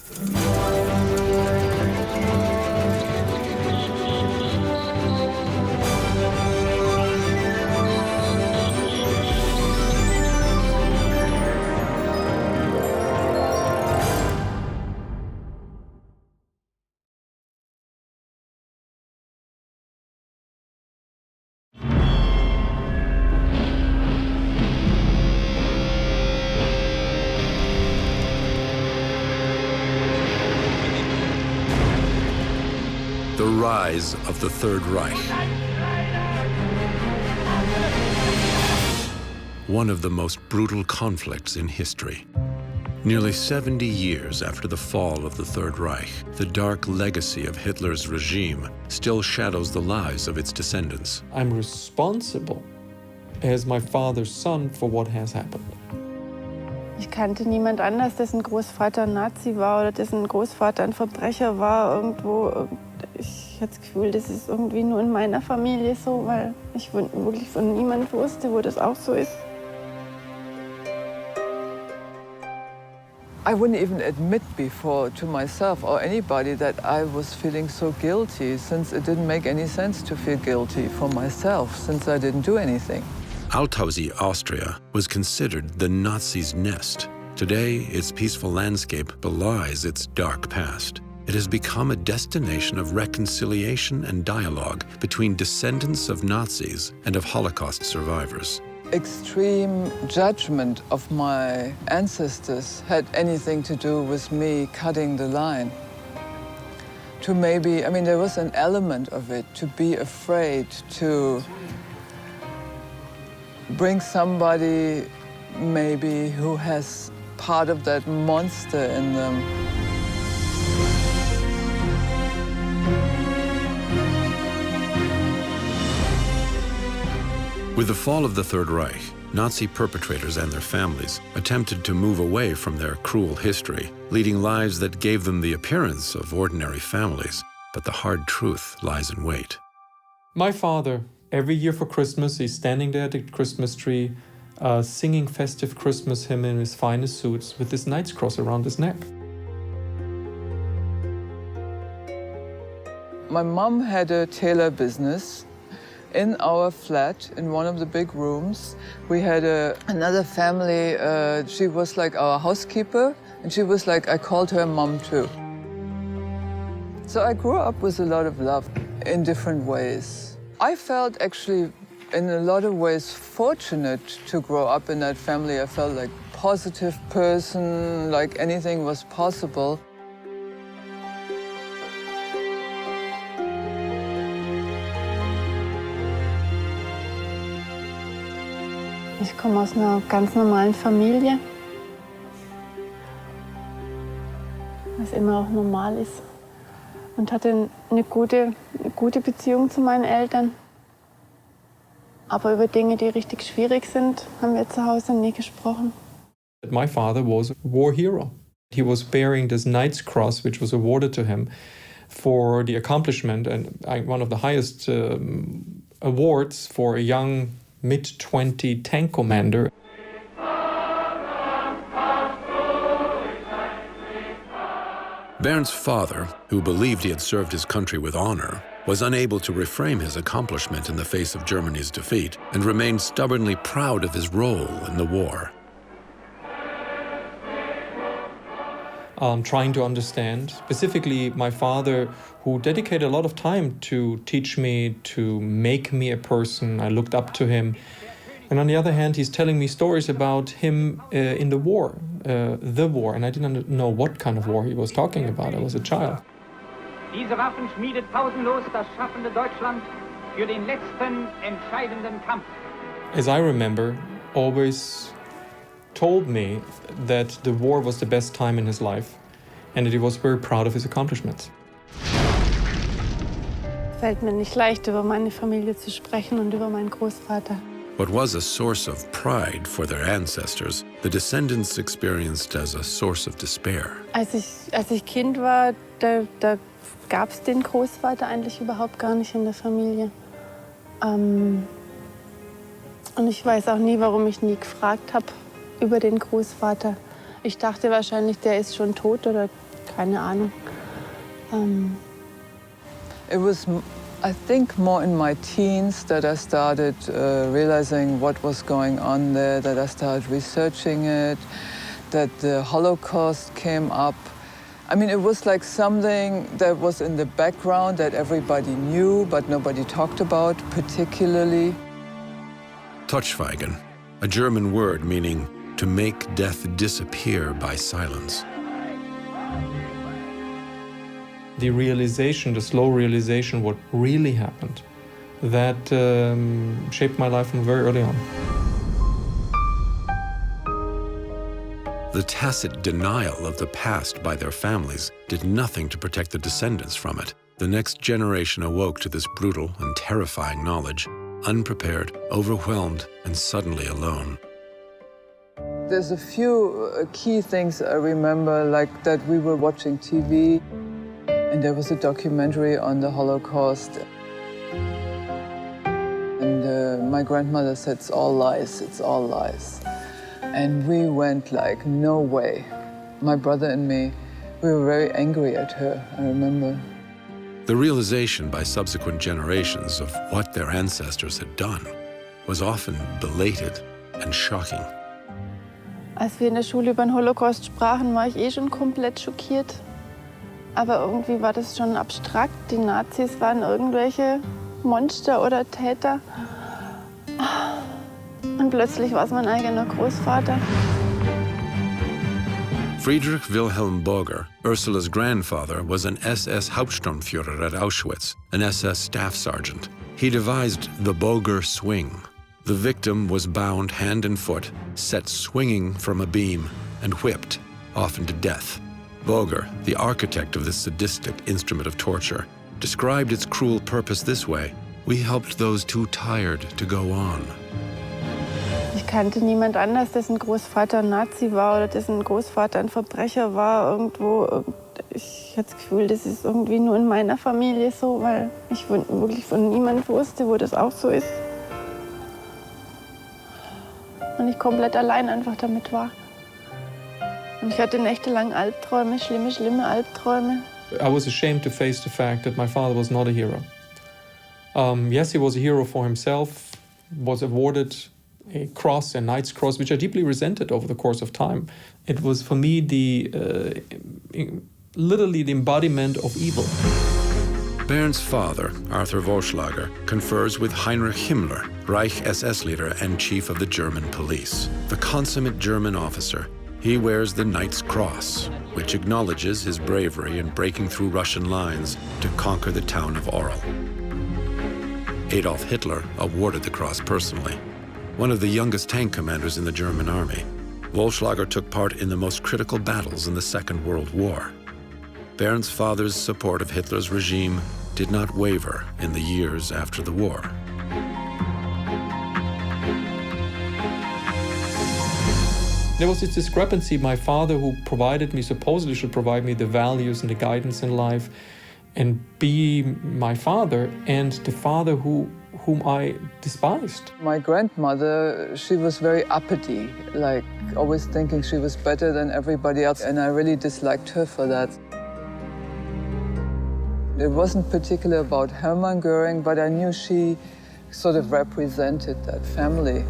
The rise of the Third Reich. One of the most brutal conflicts in history. Nearly 70 years after the fall of the Third Reich, the dark legacy of Hitler's regime still shadows the lives of its descendants. I'm responsible as my father's son for what has happened. Ich kannte niemand anders, dessen Großvater ein Nazi war oder dessen Großvater ein Verbrecher war irgendwo. Ich hatte das Gefühl, das ist irgendwie nur in meiner Familie so, weil ich wirklich von niemandem wusste, wo das auch so ist. I wouldn't even admit before to myself or anybody that I was feeling so guilty, since it didn't make any sense to feel guilty for myself, since I didn't do anything. Altaussee, Austria, was considered the Nazis' nest. Today, its peaceful landscape belies its dark past. It has become a destination of reconciliation and dialogue between descendants of Nazis and of Holocaust survivors. Extreme judgment of my ancestors had anything to do with me cutting the line. To maybe, I mean, there was an element of it, to be afraid to bring somebody maybe who has part of that monster in them. With the fall of the Third Reich, Nazi perpetrators and their families attempted to move away from their cruel history, leading lives that gave them the appearance of ordinary families, but the hard truth lies in wait. My father, every year for Christmas, he's standing there at the Christmas tree, singing festive Christmas hymn in his finest suits with this knight's cross around his neck. My mom had a tailor business. In our flat, in one of the big rooms, we had another family. She was like our housekeeper, and she was like, I called her mom too. So I grew up with a lot of love in different ways. I felt actually, in a lot of ways, fortunate to grow up in that family. I felt like a positive person, like anything was possible. Ich komme aus einer ganz normalen Familie, was immer auch normal ist, und hatte eine gute Beziehung zu meinen Eltern. Aber über Dinge, die richtig schwierig sind, haben wir zu Hause nie gesprochen. My father was a war hero. He was bearing this Knight's Cross, which was awarded to him for the accomplishment and one of the highest awards for a young mid-20 tank commander. Bernd's father, who believed he had served his country with honor, was unable to reframe his accomplishment in the face of Germany's defeat and remained stubbornly proud of his role in the war. Trying to understand, specifically my father, who dedicated a lot of time to teach me, to make me a person. I looked up to him. And on the other hand, he's telling me stories about him in the war, and I didn't know what kind of war he was talking about. I was a child. Diese Waffen schmiedet pausenlos das schaffende Deutschland für den letzten entscheidenden Kampf. As I remember, always told me that the war was the best time in his life and that he was very proud of his accomplishments. Fällt mir nicht leicht, über meine Familie zu sprechen und über meinen Großvater. What was a source of pride for their ancestors, the descendants experienced as a source of despair. Als ich Kind war, da gab es den Großvater eigentlich überhaupt gar nicht in der Familie. Und ich weiß auch nie, warum ich nie gefragt habe über den Großvater. Ich dachte wahrscheinlich, der ist schon tot oder keine Ahnung. It was, I think, more in my teens that I started realizing what was going on there, that I started researching it, that the Holocaust came up. I mean, it was like something that was in the background that everybody knew, but nobody talked about particularly. Totschweigen, a German word meaning to make death disappear by silence. The realization, the slow realization, what really happened, that shaped my life from very early on. The tacit denial of the past by their families did nothing to protect the descendants from it. The next generation awoke to this brutal and terrifying knowledge, unprepared, overwhelmed, and suddenly alone. There's a few key things I remember, like that we were watching TV, and there was a documentary on the Holocaust. And my grandmother said, "It's all lies, it's all lies." And we went like, no way. My brother and me, we were very angry at her, I remember. The realization by subsequent generations of what their ancestors had done was often belated and shocking. Als wir in der Schule über den Holocaust sprachen, war ich schon komplett schockiert. Aber irgendwie war das schon abstrakt. Die Nazis waren irgendwelche Monster oder Täter. Und plötzlich war es mein eigener Großvater. Friedrich Wilhelm Boger, Ursula's grandfather, was an SS Hauptsturmführer at Auschwitz, an SS staff sergeant. He devised the Boger swing. The victim was bound hand and foot, set swinging from a beam, and whipped, often to death. Boger, the architect of this sadistic instrument of torture, described its cruel purpose this way: "We helped those too tired to go on." Ich kannte niemand anders, dessen Großvater ein Nazi war oder dessen Großvater ein Verbrecher war irgendwo. Ich hatte das Gefühl, das ist irgendwie nur in meiner Familie so, weil ich wirklich von niemandem wusste, wo das auch so ist. Und ich komplett allein einfach damit war. Und ich hatte nächtelang Albträume, schlimme Albträume. I was ashamed to face the fact that my father was not a hero. Yes, he was a hero for himself, was awarded a cross, a Knight's Cross, which I deeply resented over the course of time. It was for me literally the embodiment of evil. Bernd's father, Arthur Vollschlager, confers with Heinrich Himmler, Reich SS leader and chief of the German police. The consummate German officer, he wears the Knight's Cross, which acknowledges his bravery in breaking through Russian lines to conquer the town of Orel. Adolf Hitler awarded the cross personally. One of the youngest tank commanders in the German army, Vollschlager took part in the most critical battles in the Second World War. Bernd's father's support of Hitler's regime did not waver in the years after the war. There was this discrepancy. My father, who provided me, supposedly should provide me the values and the guidance in life and be my father, and the father whom I despised. My grandmother, she was very uppity, like always thinking she was better than everybody else, and I really disliked her for that. It wasn't particularly about Hermann Göring, but I knew she sort of represented that family.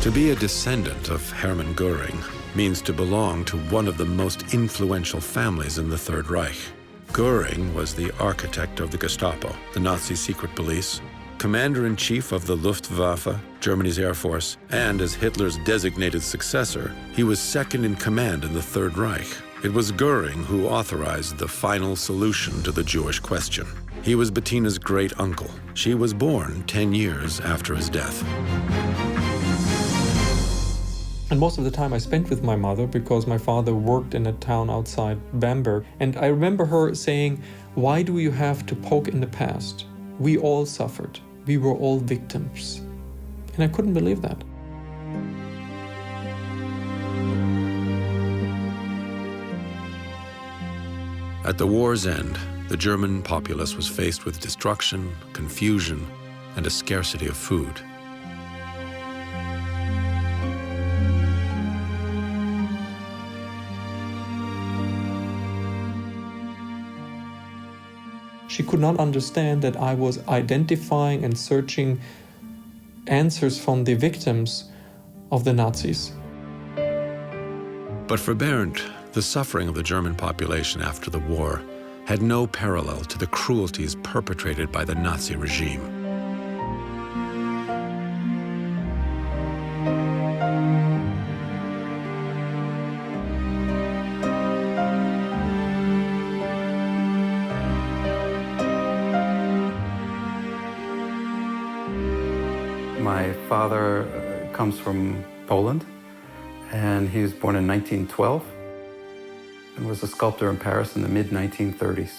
To be a descendant of Hermann Göring means to belong to one of the most influential families in the Third Reich. Göring was the architect of the Gestapo, the Nazi secret police, commander-in-chief of the Luftwaffe, Germany's Air Force, and as Hitler's designated successor, he was second in command in the Third Reich. It was Göring who authorized the final solution to the Jewish question. He was Bettina's great-uncle. She was born 10 years after his death. And most of the time I spent with my mother because my father worked in a town outside Bamberg. And I remember her saying, "Why do you have to poke in the past? We all suffered. We were all victims." And I couldn't believe that. At the war's end, the German populace was faced with destruction, confusion, and a scarcity of food. she could not understand that I was identifying and searching answers from the victims of the Nazis. But for Bernd, the suffering of the German population after the war had no parallel to the cruelties perpetrated by the Nazi regime. My father comes from Poland, and he was born in 1912 and was a sculptor in Paris in the mid-1930s.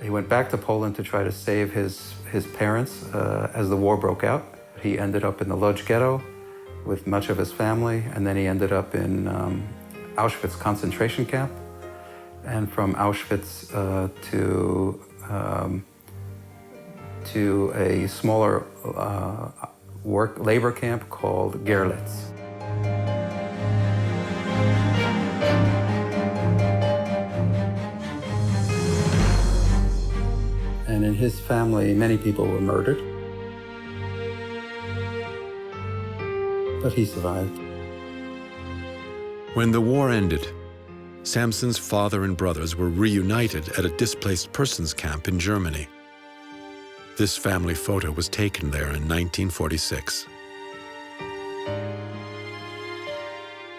He went back to Poland to try to save his parents as the war broke out. He ended up in the Lodz ghetto with much of his family, and then he ended up in Auschwitz concentration camp, and from Auschwitz to a smaller labor camp called Gerlitz. And in his family, many people were murdered, but he survived. When the war ended, Samson's father and brothers were reunited at a displaced persons camp in Germany. This family photo was taken there in 1946.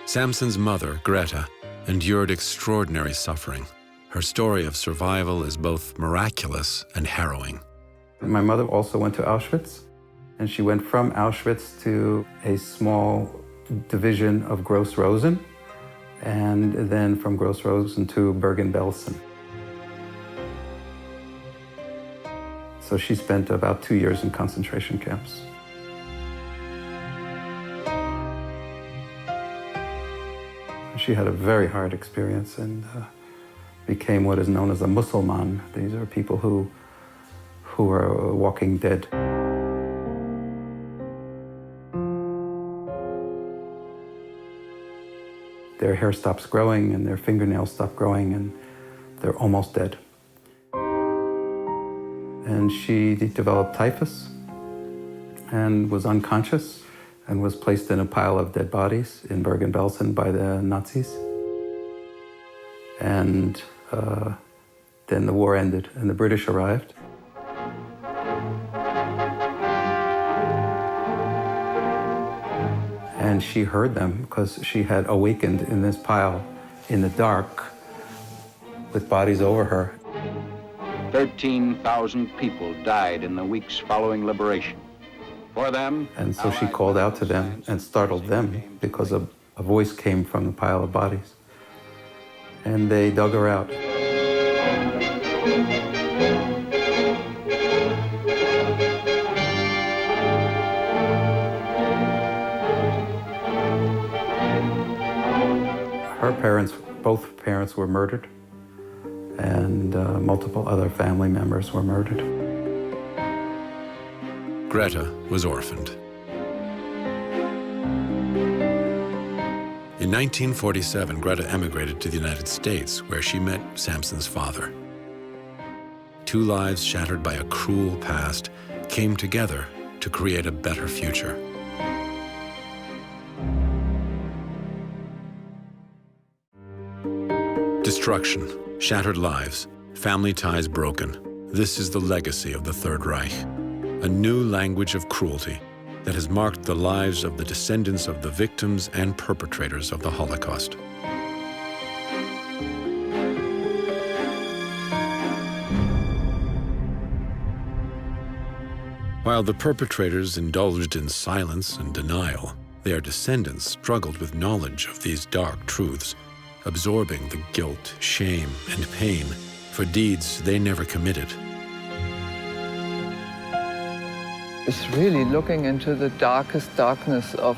Samson's mother, Greta, endured extraordinary suffering. Her story of survival is both miraculous and harrowing. My mother also went to Auschwitz, and she went from Auschwitz to a small division of Gross-Rosen, and then from Gross-Rosen to Bergen-Belsen. So she spent about 2 years in concentration camps. She had a very hard experience and became what is known as a Musulman. These are people who are walking dead. Their hair stops growing and their fingernails stop growing and they're almost dead. And she developed typhus and was unconscious and was placed in a pile of dead bodies in Bergen-Belsen by the Nazis. And then the war ended and the British arrived. And she heard them because she had awakened in this pile in the dark with bodies over her. 13,000 people died in the weeks following liberation. For them, and so she called out to them and startled them because a voice came from the pile of bodies. And they dug her out. Her parents, both parents were murdered, and multiple other family members were murdered. Greta was orphaned. In 1947, Greta emigrated to the United States, where she met Samson's father. Two lives shattered by a cruel past came together to create a better future. Destruction, shattered lives, family ties broken. This is the legacy of the Third Reich, a new language of cruelty that has marked the lives of the descendants of the victims and perpetrators of the Holocaust. While the perpetrators indulged in silence and denial, their descendants struggled with knowledge of these dark truths, absorbing the guilt, shame, and pain for deeds they never committed. It's really looking into the darkest darkness of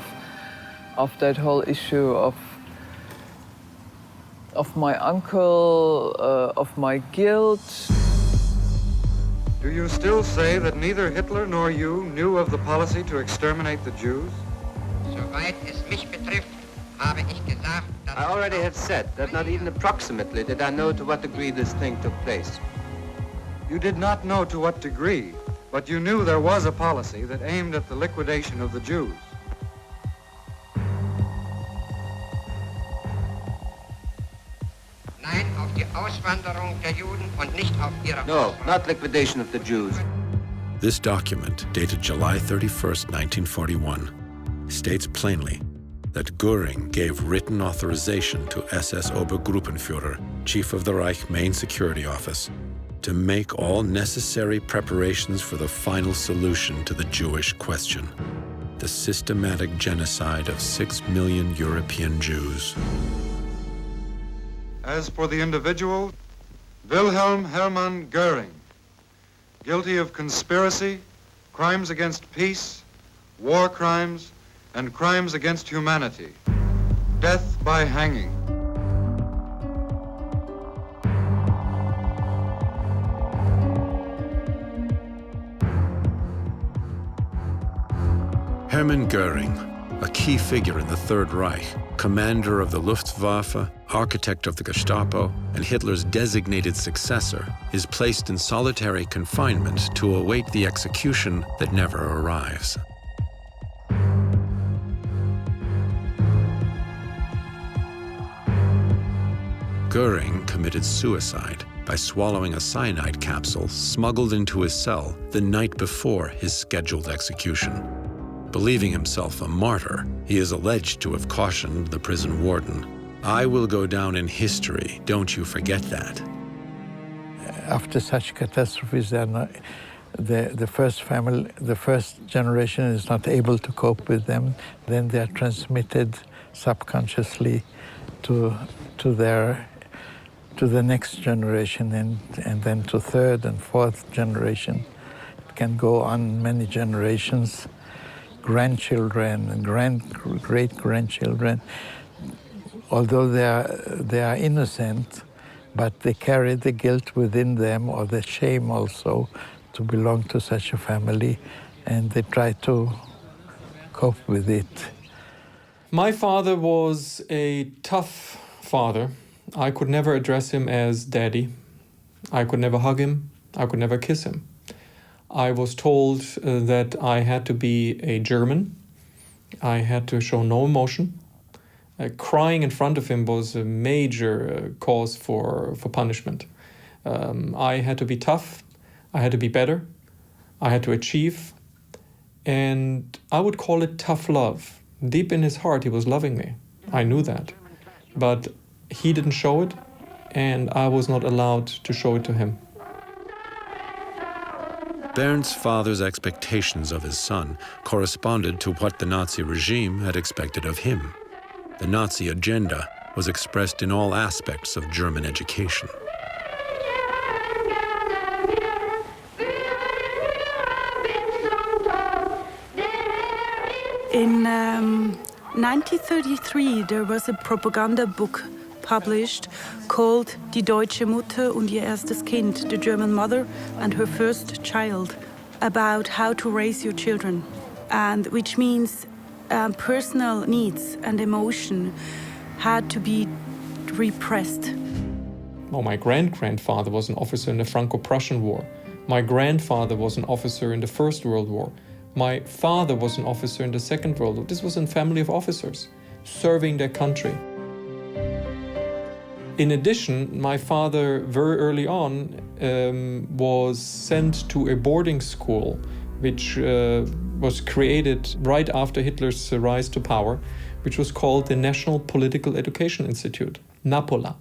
that whole issue of my uncle, of my guilt. Do you still say that neither Hitler nor you knew of the policy to exterminate the Jews? Soweit es mich betrifft, habe ich gesagt, dass I already have said that not even approximately did I know to what degree this thing took place. You did not know to what degree, but you knew there was a policy that aimed at the liquidation of the Jews. Nein, auf die Auswanderung der Juden und nicht auf ihre No, not liquidation of the Jews. This document, dated July 31st, 1941, states plainly that Göring gave written authorization to SS Obergruppenführer, Chief of the Reich Main Security Office, to make all necessary preparations for the final solution to the Jewish question, the systematic genocide of 6 million European Jews. As for the individual, Wilhelm Hermann Göring, guilty of conspiracy, crimes against peace, war crimes, and crimes against humanity. Death by hanging. Hermann Göring, a key figure in the Third Reich, commander of the Luftwaffe, architect of the Gestapo, and Hitler's designated successor, is placed in solitary confinement to await the execution that never arrives. Göring committed suicide by swallowing a cyanide capsule smuggled into his cell the night before his scheduled execution. Believing himself a martyr, he is alleged to have cautioned the prison warden, "I will go down in history, don't you forget that." After such catastrophes, the first generation is not able to cope with them. Then they are transmitted subconsciously to the next generation and then to third and fourth generation. It can go on many generations, grandchildren and great-grandchildren. Although they are innocent, but they carry the guilt within them, or the shame also, to belong to such a family, and they try to cope with it. My father was a tough father. I could never address him as daddy. I could never hug him. I could never kiss him. I was told that I had to be a German. I had to show no emotion. Crying in front of him was a major cause for punishment. I had to be tough. I had to be better. I had to achieve. And I would call it tough love. Deep in his heart, he was loving me. I knew that. But he didn't show it, and I was not allowed to show it to him. Bernd's father's expectations of his son corresponded to what the Nazi regime had expected of him. The Nazi agenda was expressed in all aspects of German education. In 1933, there was a propaganda book published called Die deutsche Mutter und ihr erstes Kind, the German mother and her first child, about how to raise your children, and which means personal needs and emotion had to be repressed. Well, my great-grandfather was an officer in the Franco-Prussian War. My grandfather was an officer in the First World War. My father was an officer in the Second World War. This was a family of officers serving their country. In addition, my father, very early on, was sent to a boarding school, which was created right after Hitler's rise to power, which was called the National Political Education Institute, NAPOLA.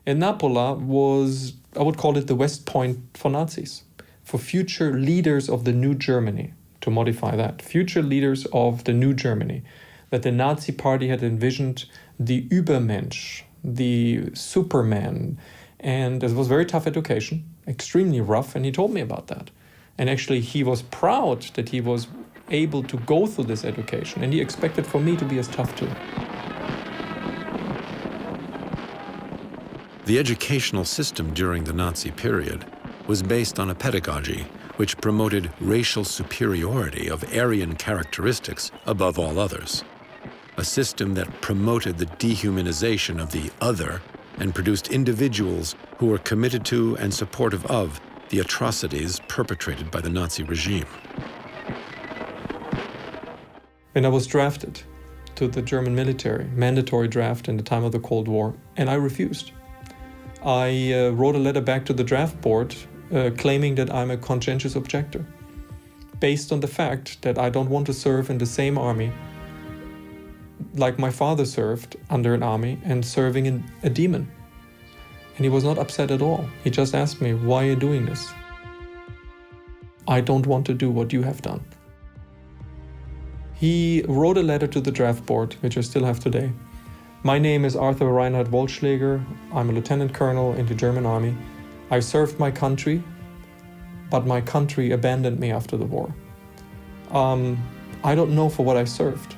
And NAPOLA was, I would call it the West Point for Nazis, for future leaders of the new Germany, to modify that, future leaders of the new Germany, that the Nazi party had envisioned the Übermensch, the Superman, and it was very tough education, extremely rough, and he told me about that. And actually he was proud that he was able to go through this education, and he expected for me to be as tough too. The educational system during the Nazi period was based on a pedagogy which promoted racial superiority of Aryan characteristics above all others. A system that promoted the dehumanization of the other and produced individuals who were committed to and supportive of the atrocities perpetrated by the Nazi regime. When I was drafted to the German military, mandatory draft in the time of the Cold War, and I refused. I wrote a letter back to the draft board claiming that I'm a conscientious objector, based on the fact that I don't want to serve in the same army like my father served under an army and serving in a demon. And he was not upset at all. He just asked me, why are you doing this? I don't want to do what you have done. He wrote a letter to the draft board, which I still have today. My name is Arthur Reinhard Wollschläger. I'm a lieutenant colonel in the German army. I served my country, but my country abandoned me after the war. I don't know for what I served.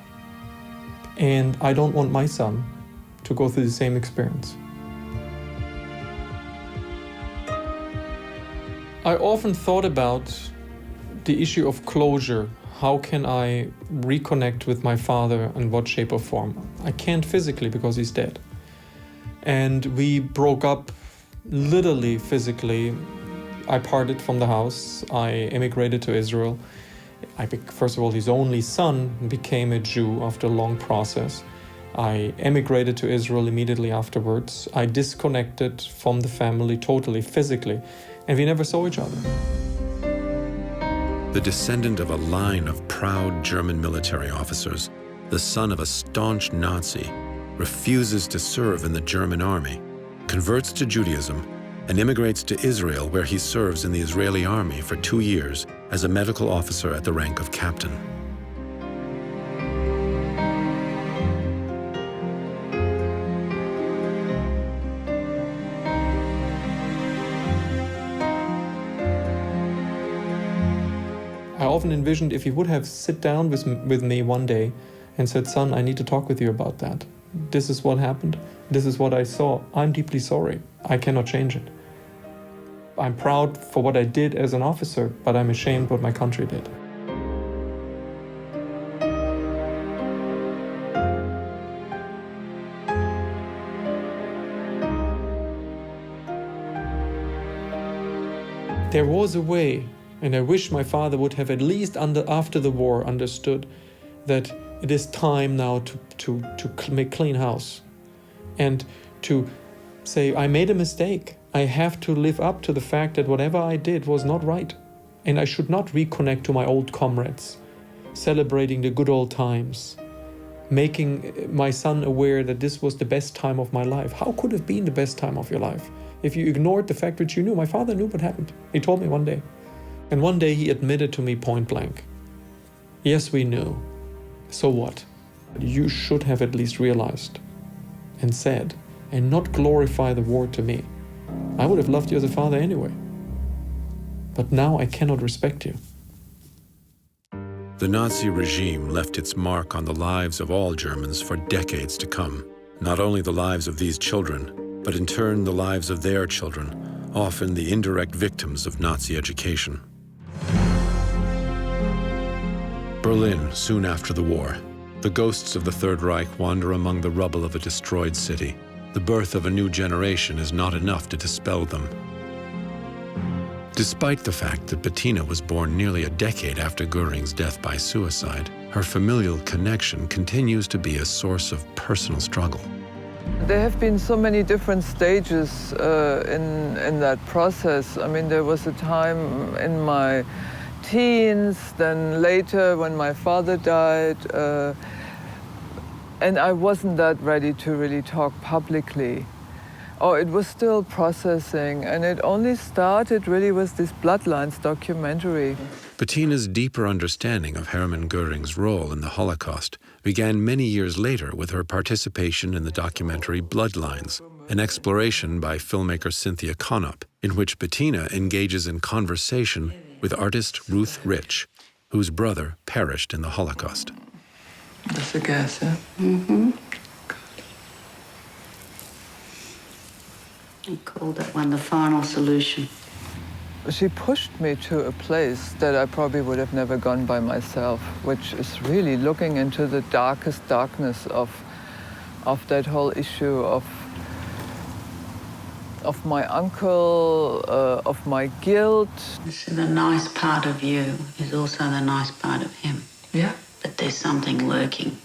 And I don't want my son to go through the same experience. I often thought about the issue of closure. How can I reconnect with my father in what shape or form? I can't physically because he's dead. And we broke up literally physically. I parted from the house. I emigrated to Israel. First of all, his only son became a Jew after a long process. I emigrated to Israel immediately afterwards. I disconnected from the family totally, physically, and we never saw each other. The descendant of a line of proud German military officers, the son of a staunch Nazi, refuses to serve in the German army, converts to Judaism, and immigrates to Israel, where he serves in the Israeli army for 2 years as a medical officer at the rank of captain. I often envisioned if he would have sit down with me one day and said, son, I need to talk with you about that. This is what happened. This is what I saw. I'm deeply sorry. I cannot change it. I'm proud for what I did as an officer, but I'm ashamed what my country did. There was a way, and I wish my father would have at least after the war understood that it is time now to make clean house and to say, I made a mistake. I have to live up to the fact that whatever I did was not right. And I should not reconnect to my old comrades, celebrating the good old times, making my son aware that this was the best time of my life. How could it have been the best time of your life if you ignored the fact which you knew? My father knew what happened. He told me one day. And one day he admitted to me point blank, yes, we knew. So what? You should have at least realized and said, and not glorify the war to me. I would have loved you as a father anyway. But now I cannot respect you. The Nazi regime left its mark on the lives of all Germans for decades to come. Not only the lives of these children, but in turn the lives of their children, often the indirect victims of Nazi education. Berlin, soon after the war. The ghosts of the Third Reich wander among the rubble of a destroyed city. The birth of a new generation is not enough to dispel them. Despite the fact that Bettina was born nearly a decade after Göring's death by suicide, her familial connection continues to be a source of personal struggle. There have been so many different stages in that process. I mean, there was a time in my teens, then later when my father died, and I wasn't that ready to really talk publicly. It was still processing, and it only started really with this Bloodlines documentary. Bettina's deeper understanding of Hermann Göring's role in the Holocaust began many years later with her participation in the documentary Bloodlines, an exploration by filmmaker Cynthia Conop, in which Bettina engages in conversation with artist Ruth Rich, whose brother perished in the Holocaust. That's the gas, yeah? Mm-hmm. He called that one the final solution. She pushed me to a place that I probably would have never gone by myself, which is really looking into the darkest darkness of that whole issue of of my uncle, of my guilt. So the nice part of you is also the nice part of him. Yeah. But there's something lurking.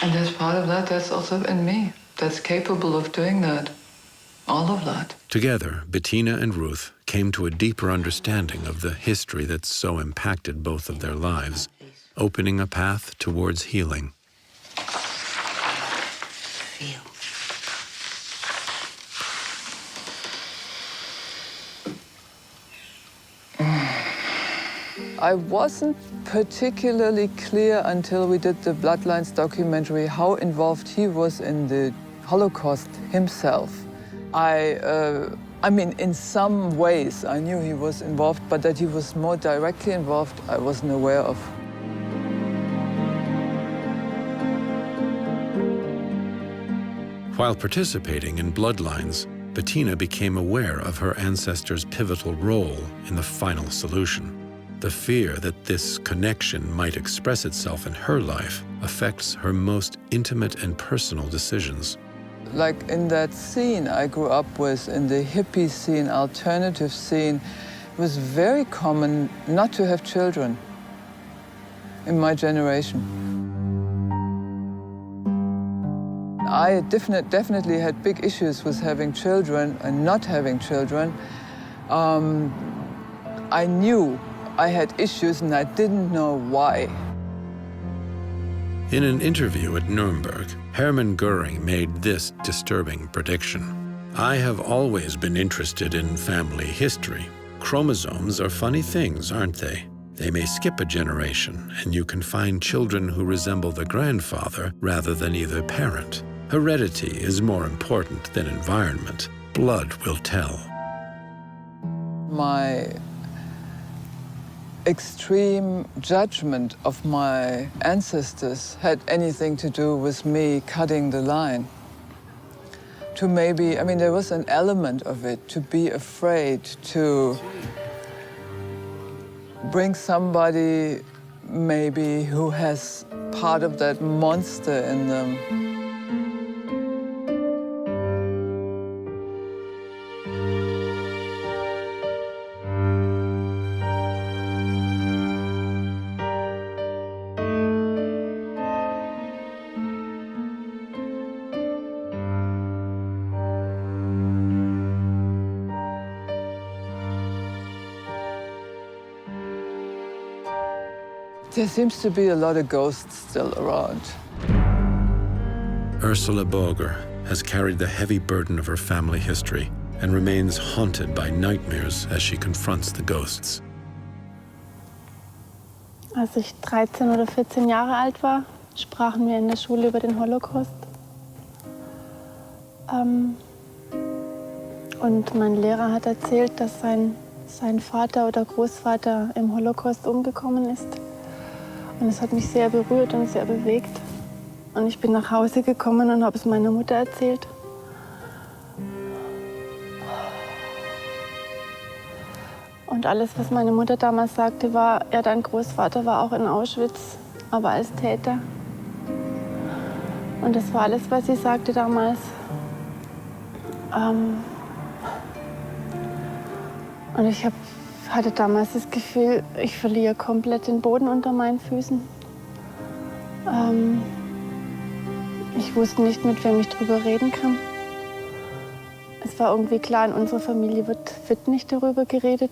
And there's part of that that's also in me, that's capable of doing that. All of that. Together, Bettina and Ruth came to a deeper understanding of the history that so impacted both of their lives, opening a path towards healing. Feel. I wasn't particularly clear until we did the Bloodlines documentary how involved he was in the Holocaust himself. I mean, in some ways I knew he was involved, but that he was more directly involved, I wasn't aware of. While participating in Bloodlines, Bettina became aware of her ancestors' pivotal role in the final solution. The fear that this connection might express itself in her life affects her most intimate and personal decisions. Like in that scene I grew up with, in the hippie scene, alternative scene, it was very common not to have children in my generation. I definitely had big issues with having children and not having children. I knew I had issues and I didn't know why. In an interview at Nuremberg, Hermann Göring made this disturbing prediction. "I have always been interested in family history. Chromosomes are funny things, aren't they? They may skip a generation, and you can find children who resemble the grandfather rather than either parent. Heredity is more important than environment. Blood will tell." My extreme judgment of my ancestors had anything to do with me cutting the line. To maybe, I mean, there was an element of it, to be afraid to bring somebody maybe who has part of that monster in them. There seems to be a lot of ghosts still around. Ursula Boger has carried the heavy burden of her family history and remains haunted by nightmares as she confronts the ghosts. Als ich 13 oder 14 Jahre alt war, sprachen wir in der Schule über den Holocaust. Und mein Lehrer hat erzählt, dass sein Vater oder Großvater im Holocaust umgekommen ist. Und es hat mich sehr berührt und sehr bewegt. Und ich bin nach Hause gekommen und habe es meiner Mutter erzählt. Und alles, was meine Mutter damals sagte, war, ja, dein Großvater war auch in Auschwitz, aber als Täter. Und das war alles, was sie sagte damals. Und ich hatte damals das Gefühl, ich verliere komplett den Boden unter meinen Füßen. Ich wusste nicht, mit wem ich drüber reden kann. Es war irgendwie klar, in unserer Familie wird nicht darüber geredet.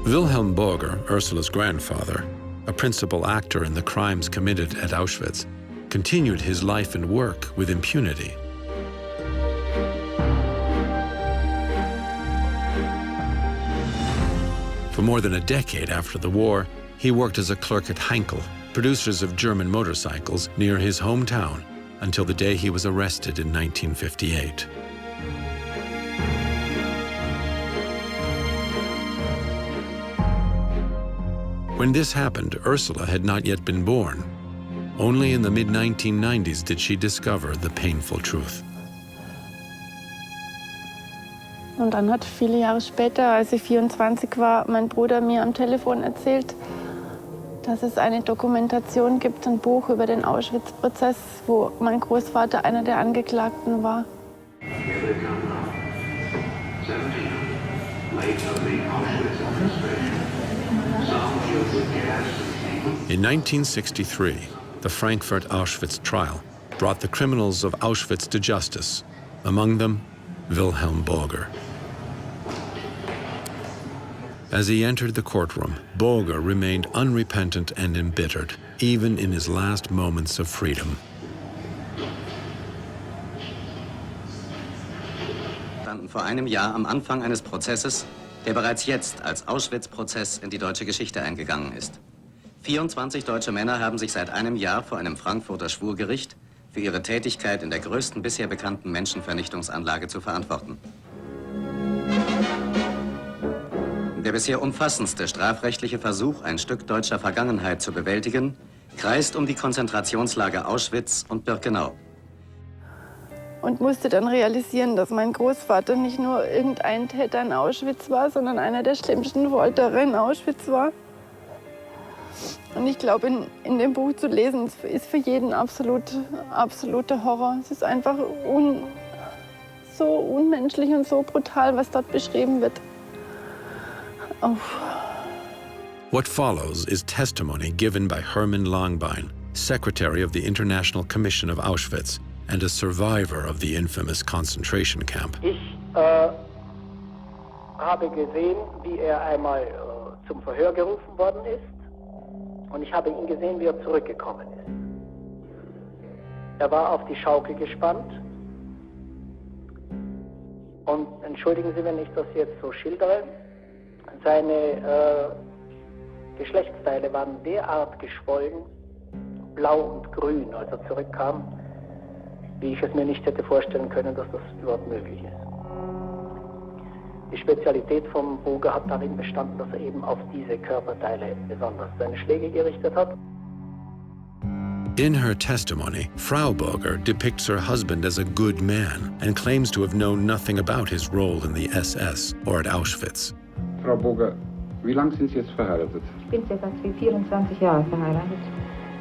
Wilhelm Borger, Ursula's grandfather, a principal actor in the crimes committed at Auschwitz, continued his life and work with impunity. For more than a decade after the war, he worked as a clerk at Heinkel, producers of German motorcycles, near his hometown, until the day he was arrested in 1958. When this happened, Ursula had not yet been born. Only in the mid-1990s did she discover the painful truth. Und dann hat viele Jahre später, als ich 24 war, mein Bruder mir am Telefon erzählt, dass es eine Dokumentation gibt, ein Buch über den Auschwitz-Prozess, wo mein Großvater einer der Angeklagten war. In 1963, the Frankfurt Auschwitz trial brought the criminals of Auschwitz to justice, among them Wilhelm Borger. As he entered the courtroom, Borger remained unrepentant and embittered, even in his last moments of freedom. Standen vor einem Jahr am Anfang eines Prozesses, der bereits jetzt als Auschwitz-Prozess in die deutsche Geschichte eingegangen ist. 24 deutsche Männer haben sich seit einem Jahr vor einem Frankfurter Schwurgericht für ihre Tätigkeit in der größten bisher bekannten Menschenvernichtungsanlage zu verantworten. Der bisher umfassendste strafrechtliche Versuch, ein Stück deutscher Vergangenheit zu bewältigen, kreist um die Konzentrationslager Auschwitz und Birkenau. Und musste dann realisieren, dass mein Großvater nicht nur irgendein Täter in Auschwitz war, sondern einer der schlimmsten Folterer in Auschwitz war. Und ich glaube, in dem Buch zu lesen, ist für jeden absoluter Horror. Es ist einfach so unmenschlich und so brutal, was dort beschrieben wird. Oh. What follows is testimony given by Hermann Langbein, secretary of the International Commission of Auschwitz and a survivor of the infamous concentration camp. Ich habe gesehen, wie er einmal zum Verhör gerufen worden ist. Und ich habe ihn gesehen, wie er zurückgekommen ist. Er war auf die Schaukel gespannt. Und entschuldigen Sie, wenn ich das jetzt so schildere, seine Geschlechtsteile waren derart geschwollen, blau und grün, als er zurückkam, wie ich es mir nicht hätte vorstellen können, dass das überhaupt möglich ist. Die Spezialität vom Borger hat darin bestanden, dass er eben auf diese Körperteile besonders seine Schläge gerichtet hat. In her testimony, Frau Borger depicts her husband as a good man and claims to have known nothing about his role in the SS or at Auschwitz. Frau Borger, wie lange sind Sie jetzt verheiratet? Ich bin ca. 24 Jahre verheiratet.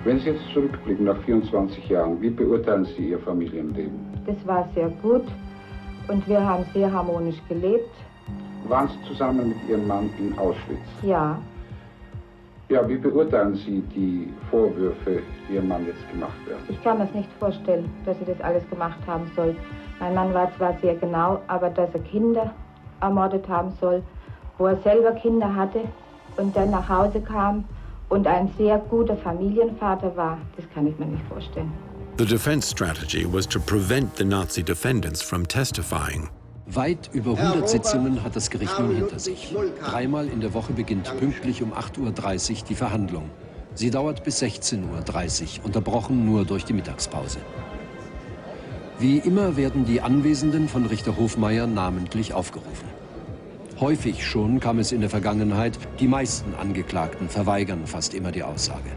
Wenn Sie jetzt zurückblicken nach 24 Jahren, wie beurteilen Sie Ihr Familienleben? Das war sehr gut und wir haben sehr harmonisch gelebt. Waren Sie zusammen mit Ihrem Mann in Auschwitz? Ja. Ja, wie beurteilen Sie die Vorwürfe, die Ihr Mann jetzt gemacht werden? Ich kann mir das nicht vorstellen, dass er das alles gemacht haben soll. Mein Mann war zwar sehr genau, aber dass er Kinder ermordet haben soll, wo er selber Kinder hatte und dann nach Hause kam und ein sehr guter Familienvater war, das kann ich mir nicht vorstellen. The defense strategy was to prevent the Nazi defendants from testifying. Weit über 100 Sitzungen hat das Gericht nun hinter sich. 3-mal in der Woche beginnt pünktlich um 8:30 Uhr die Verhandlung. Sie dauert bis 16:30 Uhr, unterbrochen nur durch die Mittagspause. Wie immer werden die Anwesenden von Richter Hofmeier namentlich aufgerufen. Häufig schon kam es in der Vergangenheit, die meisten Angeklagten verweigern fast immer die Aussage.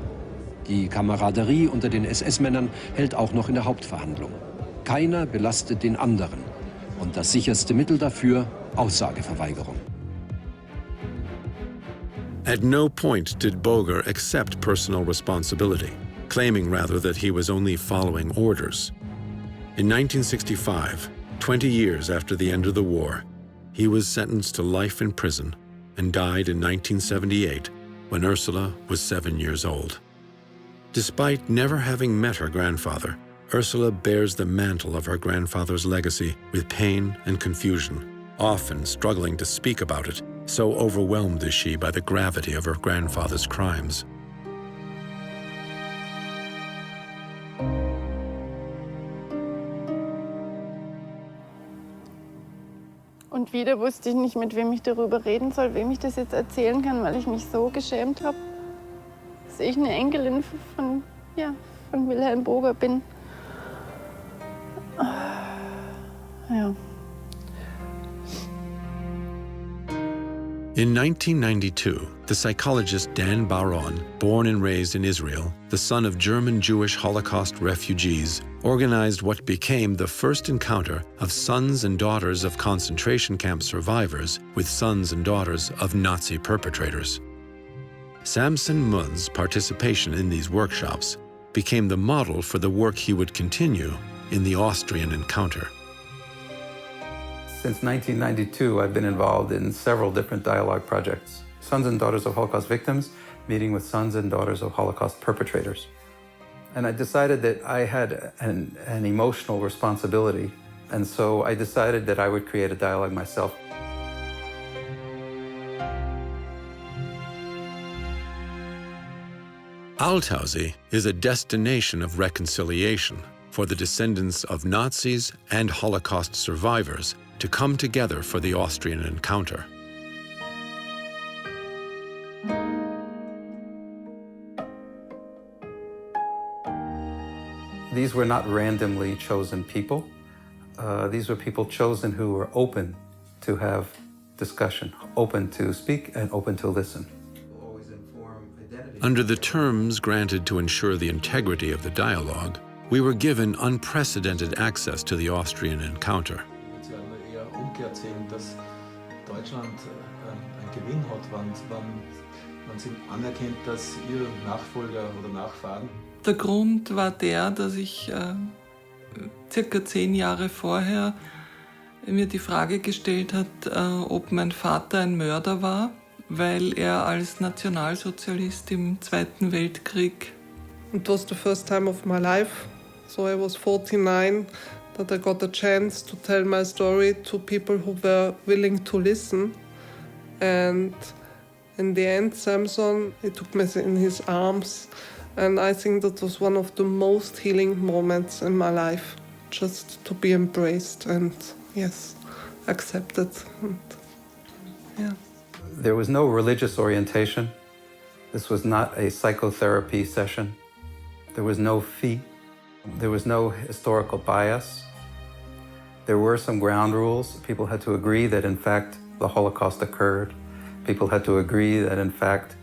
Die Kameraderie unter den SS-Männern hält auch noch in der Hauptverhandlung. Keiner belastet den anderen. Und das sicherste Mittel dafür, Aussageverweigerung. At no point did Borger accept personal responsibility, claiming rather that he was only following orders. In 1965, 20 years after the end of the war, he was sentenced to life in prison and died in 1978 when Ursula was 7 years old. Despite never having met her grandfather, Ursula bears the mantle of her grandfather's legacy with pain and confusion, often struggling to speak about it, so overwhelmed is she by the gravity of her grandfather's crimes. Und wieder wusste ich nicht, mit wem ich darüber reden soll, wem ich das jetzt erzählen kann, weil ich mich so geschämt habe, dass ich eine Enkelin von Wilhelm Borger bin. Ja. In 1992, the psychologist Dan Baron, born and raised in Israel, the son of German Jewish Holocaust refugees, organized what became the first encounter of sons and daughters of concentration camp survivors with sons and daughters of Nazi perpetrators. Samson Munn's participation in these workshops became the model for the work he would continue in the Austrian Encounter. Since 1992, I've been involved in several different dialogue projects. Sons and Daughters of Holocaust Victims, meeting with sons and daughters of Holocaust perpetrators. And I decided that I had an emotional responsibility, and so I decided that I would create a dialogue myself. Altaussee is a destination of reconciliation for the descendants of Nazis and Holocaust survivors to come together for the Austrian Encounter. These were not randomly chosen people. These were people chosen who were open to have discussion, open to speak, and open to listen. Under the terms granted to ensure the integrity of the dialogue, we were given unprecedented access to the Austrian Encounter. Der Grund war der, dass ich circa 10 Jahre vorher mir die Frage gestellt hat, ob mein Vater ein Mörder war, weil er als Nationalsozialist im Zweiten Weltkrieg. It was the first time of my life, so I was 49, that I got a chance to tell my story to people who were willing to listen. And in the end, Samson, he took me in his arms, and I think that was one of the most healing moments in my life, just to be embraced and, yes, accepted. And, yeah. There was no religious orientation. This was not a psychotherapy session. There was no fee. There was no historical bias. There were some ground rules. People had to agree that, in fact, the Holocaust occurred. People had to agree that, in fact,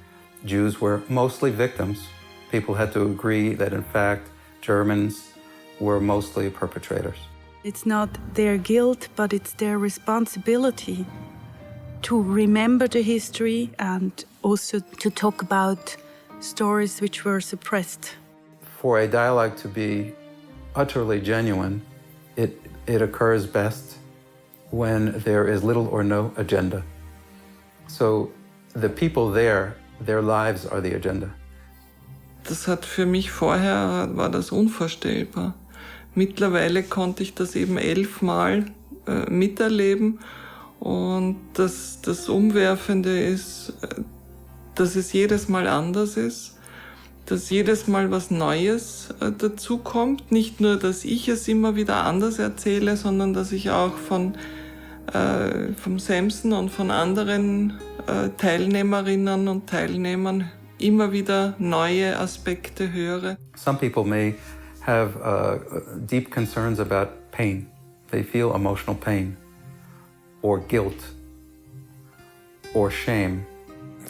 Jews were mostly victims. People had to agree that, in fact, Germans were mostly perpetrators. It's not their guilt, but it's their responsibility to remember the history and also to talk about stories which were suppressed. For a dialogue to be utterly genuine, it occurs best when there is little or no agenda. So the people there, their lives are the agenda. Das hat für mich vorher, war das unvorstellbar. Mittlerweile konnte ich das eben 11 Mal miterleben. Und das Umwerfende ist, dass es jedes Mal anders ist, dass jedes Mal was Neues dazukommt. Nicht nur, dass ich es immer wieder anders erzähle, sondern dass ich auch vom Samson und von anderen Teilnehmerinnen und Teilnehmern immer wieder neue Aspekte höre. Some people may have deep concerns about pain. They feel emotional pain, or guilt, or shame.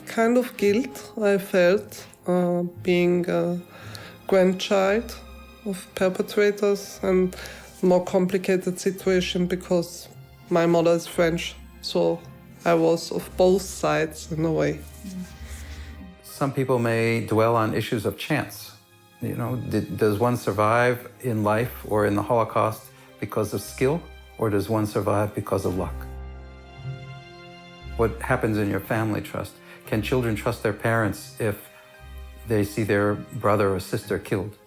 Kind of guilt I felt being a grandchild of perpetrators, and more complicated situation because my mother is French, so I was of both sides in a way. Some people may dwell on issues of chance. You know, does one survive in life or in the Holocaust because of skill, or does one survive because of luck? What happens in your family trust? Can children trust their parents if they see their brother or sister killed?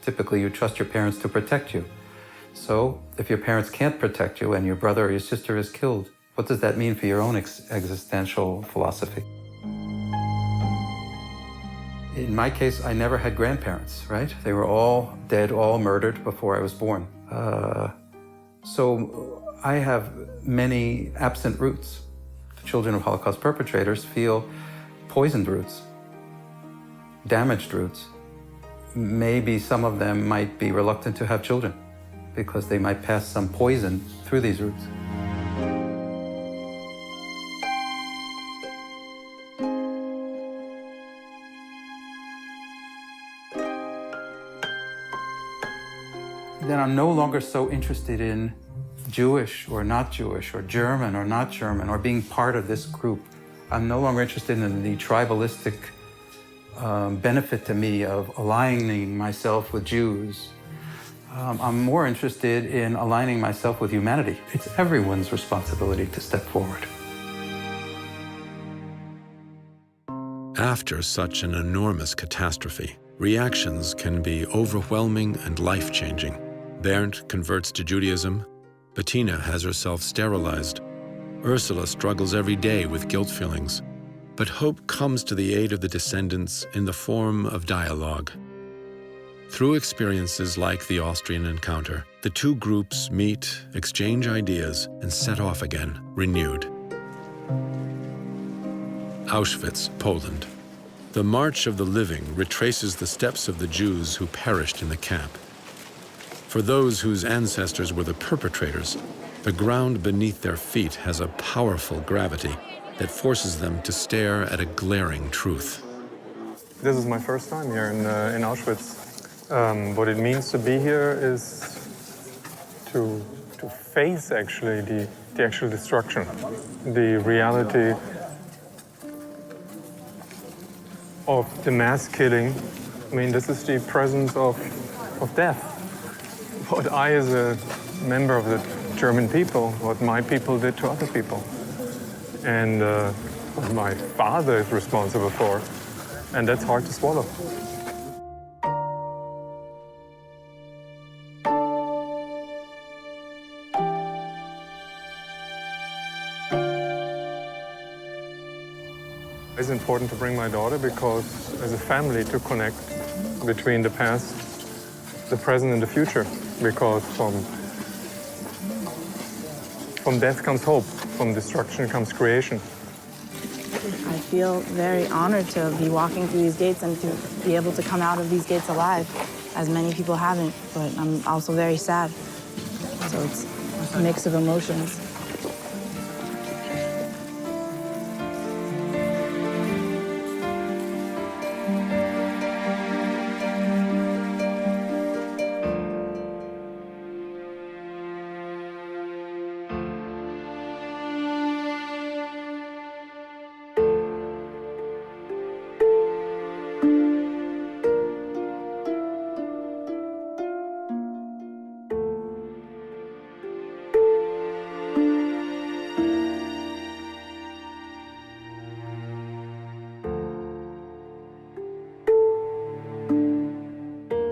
Typically, you trust your parents to protect you. So, if your parents can't protect you and your brother or your sister is killed, what does that mean for your own existential philosophy? In my case, I never had grandparents, right? They were all dead, all murdered before I was born. So I have many absent roots. The children of Holocaust perpetrators feel poisoned roots, damaged roots. Maybe some of them might be reluctant to have children because they might pass some poison through these roots. Then I'm no longer so interested in Jewish or not Jewish, or German or not German, or being part of this group. I'm no longer interested in the tribalistic benefit to me of aligning myself with Jews. I'm more interested in aligning myself with humanity. It's everyone's responsibility to step forward. After such an enormous catastrophe, reactions can be overwhelming and life-changing. Bernd converts to Judaism. Bettina has herself sterilized. Ursula struggles every day with guilt feelings. But hope comes to the aid of the descendants in the form of dialogue. Through experiences like the Austrian Encounter, the two groups meet, exchange ideas, and set off again, renewed. Auschwitz, Poland. The March of the Living retraces the steps of the Jews who perished in the camp. For those whose ancestors were the perpetrators, the ground beneath their feet has a powerful gravity that forces them to stare at a glaring truth. This is my first time here in Auschwitz. What it means to be here is to face actually the actual destruction, the reality of the mass killing. I mean, this is the presence of death. What I, as a member of the German people, what my people did to other people, and what my father is responsible for, and that's hard to swallow. It's important to bring my daughter because, as a family, to connect between the past, the present, and the future. Because from death comes hope, from destruction comes creation. I feel very honored to be walking through these gates and to be able to come out of these gates alive, as many people haven't. But I'm also very sad. So it's a mix of emotions.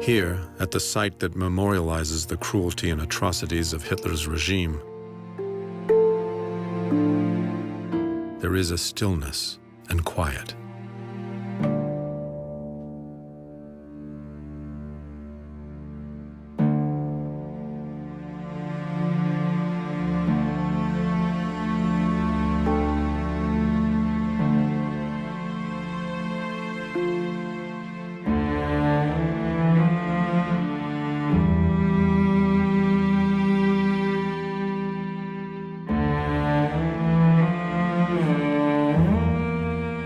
Here, at the site that memorializes the cruelty and atrocities of Hitler's regime, there is a stillness and quiet.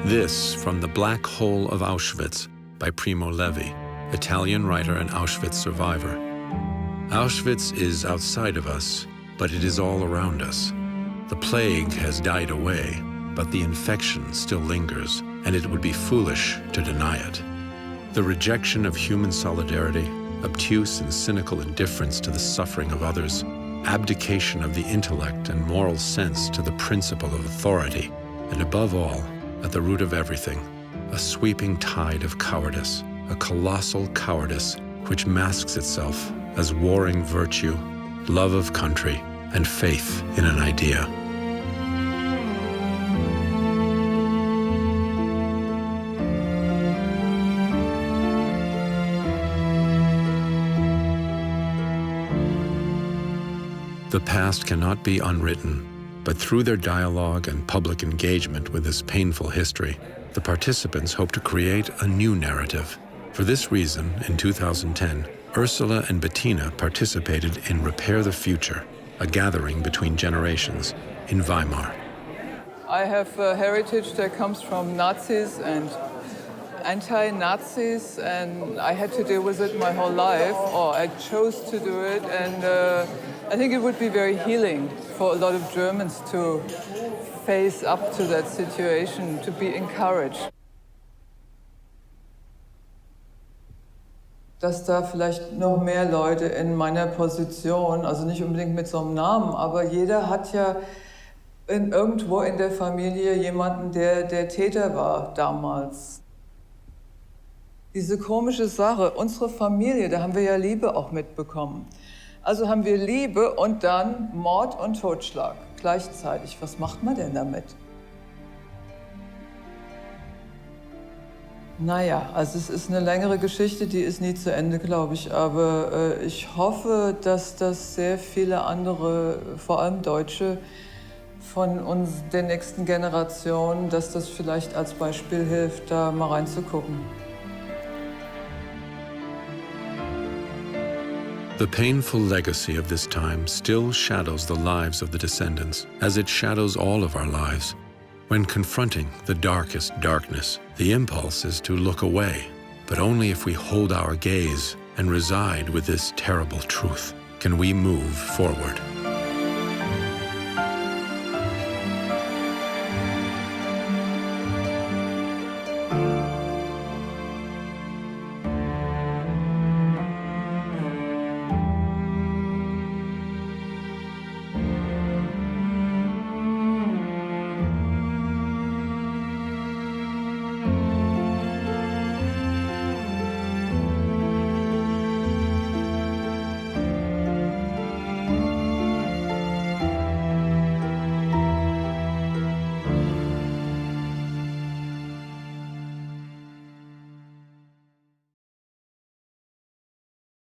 This from The Black Hole of Auschwitz by Primo Levi, Italian writer and Auschwitz survivor. Auschwitz is outside of us, but it is all around us. The plague has died away, but the infection still lingers, and it would be foolish to deny it. The rejection of human solidarity, obtuse and cynical indifference to the suffering of others, abdication of the intellect and moral sense to the principle of authority, and above all, at the root of everything, a sweeping tide of cowardice, a colossal cowardice which masks itself as warring virtue, love of country, and faith in an idea. The past cannot be unwritten, but through their dialogue and public engagement with this painful history, the participants hope to create a new narrative. For this reason, in 2010, Ursula and Bettina participated in Repair the Future, a gathering between generations in Weimar. I have a heritage that comes from Nazis and anti-Nazis, and I had to deal with it my whole life, or I chose to do it, and I think it would be very healing for a lot of Germans to face up to that situation, to be encouraged. Dass da vielleicht noch mehr Leute in meiner Position, also nicht unbedingt mit so einem Namen, aber jeder hat ja irgendwo in der Familie jemanden, der Täter war damals. Diese komische Sache, unsere Familie, da haben wir ja Liebe auch mitbekommen. Also haben wir Liebe und dann Mord und Totschlag gleichzeitig. Was macht man denn damit? Naja, also es ist eine längere Geschichte, die ist nie zu Ende, glaube ich. Aber ich hoffe, dass das sehr viele andere, vor allem Deutsche, von uns, den nächsten Generationen, dass das vielleicht als Beispiel hilft, da mal reinzugucken. The painful legacy of this time still shadows the lives of the descendants, as it shadows all of our lives. When confronting the darkest darkness, the impulse is to look away, but only if we hold our gaze and reside with this terrible truth can we move forward.